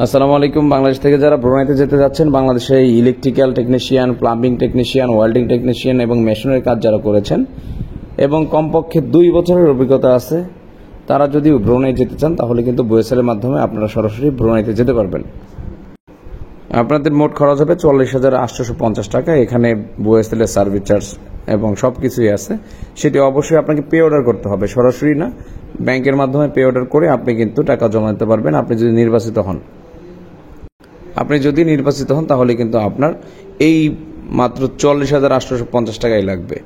আসসালামু আলাইকুম। বাংলাদেশ থেকে যারা ব্রুনাইতে যেতে যাচ্ছেন, বাংলাদেশে electrical technician, plumbing technician, welding technician এবং মেশিনের কাজ যারা করেছেন এবং কমপক্ষে 2 বছরের অভিজ্ঞতা আছে, তারা যদি ব্রুনাই যেতে চান তাহলে কিন্তু বুয়েসেলের মাধ্যমে আপনারা সরাসরি ব্রুনাইতে যেতে পারবেন। আপনাদের মোট খরচ হবে 40,850 টাকা। এখানে বুয়েসেলের সার্ভিস চার্জ এবং সবকিছুই আছে। সেটি অবশ্যই আপনাকে পে অর্ডার করতে হবে, সরাসরি না, ব্যাংকের মাধ্যমে পে অর্ডার করে আপনি কিন্তু টাকা জমা দিতে পারবেন। আপনি যদি নির্বাচিত হন তাহলে কিন্তু আপনার এই মাত্র 40,850 টাকাই লাগবে।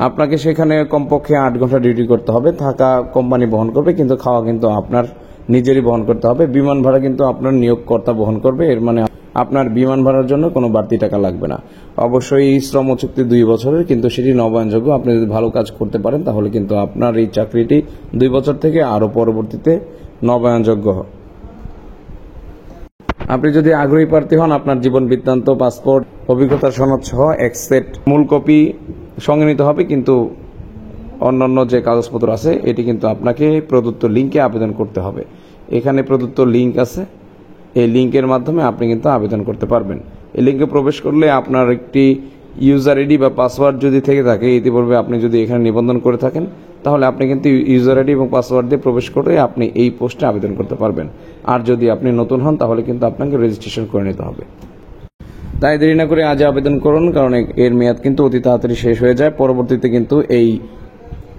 আপনাকে সেখানে কমপক্ষে 8 ঘন্টা ডিউটি করতে হবে। থাকা কোম্পানি বহন করবে, কিন্তু খাওয়া কিন্তু আপনার নিজেরই বহন করতে হবে। বিমান ভাড়া কিন্তু আপনার নিয়োগকর্তা বহন করবে। এর মানে আপনার বিমান ভাড়ার জন্য কোনো বাড়তি টাকা লাগবে না। অবশ্যই শ্রম চুক্তি 2 বছরের, কিন্তু সেটি নবায়নযোগ্য। আপনি যদি ভালো কাজ করতে পারেন তাহলে কিন্তু আপনার এই চাকরিটি 2 বছর থেকে আরও পরবর্তীতে নবায়নযোগ্য হয়। আপনি যদি আগ্রহী প্রার্থী হন, আপনার জীবন বৃত্তান্ত, পাসপোর্ট, অভিজ্ঞতার সনদ সহ এক সেট মূল কপি সঙ্গে নিতে হবে। কিন্তু অন্যান্য যে কাগজপত্র আছে এটি কিন্তু আপনাকে প্রদত্ত লিঙ্কে আবেদন করতে হবে। এখানে প্রদত্ত লিঙ্ক আছে, এই লিঙ্কের মাধ্যমে আপনি কিন্তু আবেদন করতে পারবেন। এই লিঙ্কে প্রবেশ করলে আপনার একটি ইউজার আইডি বা পাসওয়ার্ড যদি থেকে থাকে, ইতিপূর্বে আপনি যদি এখানে নিবন্ধন করে থাকেন, তাহলে আপনি কিন্তু ইউজার আইডি এবং পাসওয়ার্ড দিয়ে প্রবেশ করে আপনি এই পোস্টে আবেদন করতে পারবেন। আর যদি আপনি নতুন হন তাহলে কিন্তু আপনাকে রেজিস্ট্রেশন করে নিতে হবে। তাই দেরি না করে আজ আবেদন করুন, কারণ এর মেয়াদ কিন্তু অতি তাড়াতাড়ি শেষ হয়ে যায়। পরবর্তীতে কিন্তু এই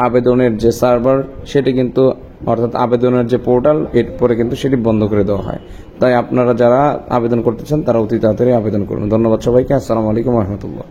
আবেদনের যে সার্ভার সেটি কিন্তু, অর্থাৎ আবেদনের যে পোর্টাল, এরপরে কিন্তু সেটি বন্ধ করে দেওয়া হয়। তাই আপনারা যারা আবেদন করতে চান তারা অতি তাড়াতাড়ি আবেদন করুন। ধন্যবাদ সবাইকে। আসসালামু আলাইকুম ওয়া রাহমাতুল্লাহ।